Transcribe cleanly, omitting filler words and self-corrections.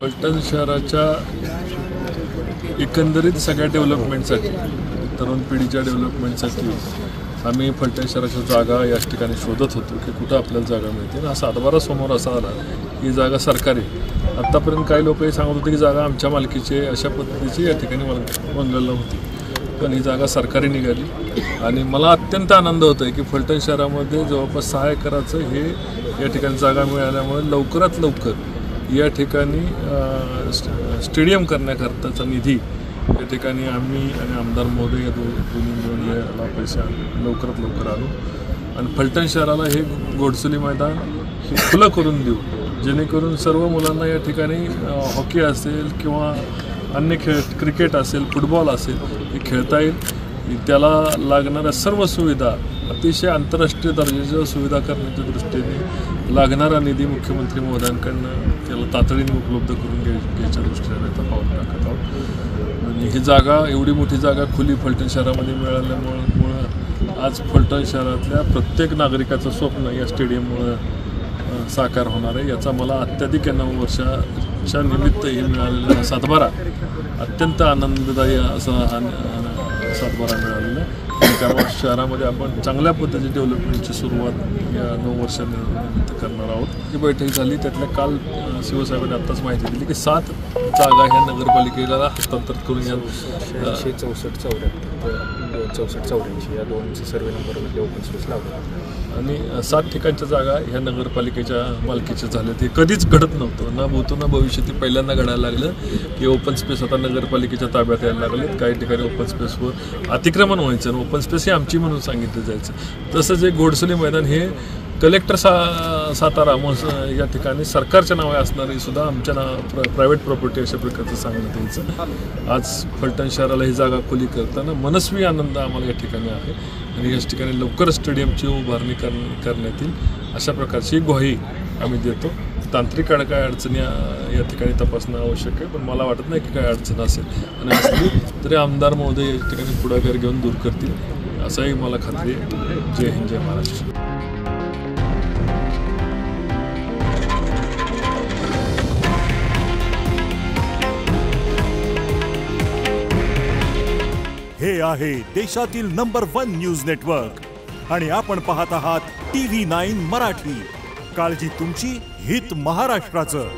फलटण शहराच्या एकंदरीत सगळ्या डेव्हलपमेंटसाठी, तरुण पिढीच्या डेव्हलपमेंटसाठी आम्ही फलटण शहराच्या जागा या ठिकाणी शोधत होतो की कुठं आपल्याला जागा मिळते. हा सातबारा समोर असा आला ही जागा सरकारी. आत्तापर्यंत काही लोक हे सांगत होते की जागा आमच्या मालकीची अशा पद्धतीची या ठिकाणी वंगल होती, पण ही जागा सरकारी निघाली. आणि मला अत्यंत आनंद होतो आहे की फलटण शहरामध्ये जवळपास 6 एकराचं हे या ठिकाणी जागा मिळाल्यामुळे लवकरात लवकर या ठिकाणी स्टेडियम करण्याकरताचा निधी या ठिकाणी आम्ही आणि आमदार महोदय दोन्ही मिळून याला पैसे लवकरात लवकर आणू आणि फलटण शहराला हे घोडसली मैदान हे खुलं करून देऊ, जेणेकरून सर्व मुलांना या ठिकाणी हॉकी असेल किंवा अन्य खेळ, क्रिकेट असेल, फुटबॉल असेल, हे खेळता येईल. त्याला लागणाऱ्या सर्व सुविधा, अतिशय आंतरराष्ट्रीय दर्जाच्या सुविधा करण्याच्या दृष्टीने लागणारा निधी मुख्यमंत्री महोदयांकडनं त्याला तातडीने उपलब्ध करून घ्यायच्या दृष्टीने आता पाऊल टाकत आहोत. आणि ही जागा, एवढी मोठी जागा खुली फलटण शहरामध्ये मिळाल्यामुळं आज फलटण शहरातल्या प्रत्येक नागरिकाचं स्वप्न या स्टेडियममुळं साकार होणार आहे. याचा मला अत्याधिक 9 वर्षाच्या निमित्त हे मिळालेला सातबारा अत्यंत आनंददायी असा हा सातबारा मिळालेला आहे. त्यामुळे शहरामध्ये आपण चांगल्या पद्धतीची डेव्हलपमेंटची सुरुवात या 9 वर्षानिमित्त करणार आहोत. ही बैठक झाली, त्यातल्या काल शिवसाहेबांनी आत्ताच माहिती दिली की 7 जागा ह्या नगरपालिकेला हस्तांतरित करून या 64-84 या दोनचे सर्वे नंबरमध्ये ओपन स्पेस लावले आणि 7 ठिकाणच्या जागा ह्या नगरपालिकेच्या मालकीच्या झाल्या. ते कधीच घडत नव्हतं, ना भूतो ना भविष्य. ते पहिल्यांदा घडायला लागलं की ओपन स्पेस आता नगरपालिकेच्या ताब्यात यायला लागले. काही ठिकाणी ओपन स्पेसवर अतिक्रमण व्हायचं आणि ओपन स्पेस ही आमची म्हणून सांगितलं जायचं. तसंच एक घोडसली मैदान हे कलेक्टर सातारा या ठिकाणी सरकारच्या नावे असणारी सुद्धा आमच्या प्रायव्हेट प्रॉपर्टी अशा प्रकारचं सांगण्यात यायचं. आज फलटण शहराला ही जागा खुली करताना मनस्वी आनंद आम्हाला या ठिकाणी आहे आणि याच ठिकाणी लवकरच स्टेडियमची उभारणी करण्यात येईल अशा प्रकारची ग्वाही आम्ही देतो. तांत्रिक काय अडचणी या ठिकाणी तपासणं आवश्यक आहे, पण मला वाटत नाही की काय अडचण असेल आणि असली तरी आमदार महोदय या ठिकाणी पुढाकार घेऊन दूर करतील असाही मला खात्री आहे. जय हिंद, जय महाराष्ट्र. हे आहे देशातील नंबर 1 न्यूज नेटवर्क आणि आपण पाहत आहात TV9 मराठी. काळजी तुमची, हित महाराष्ट्राचं.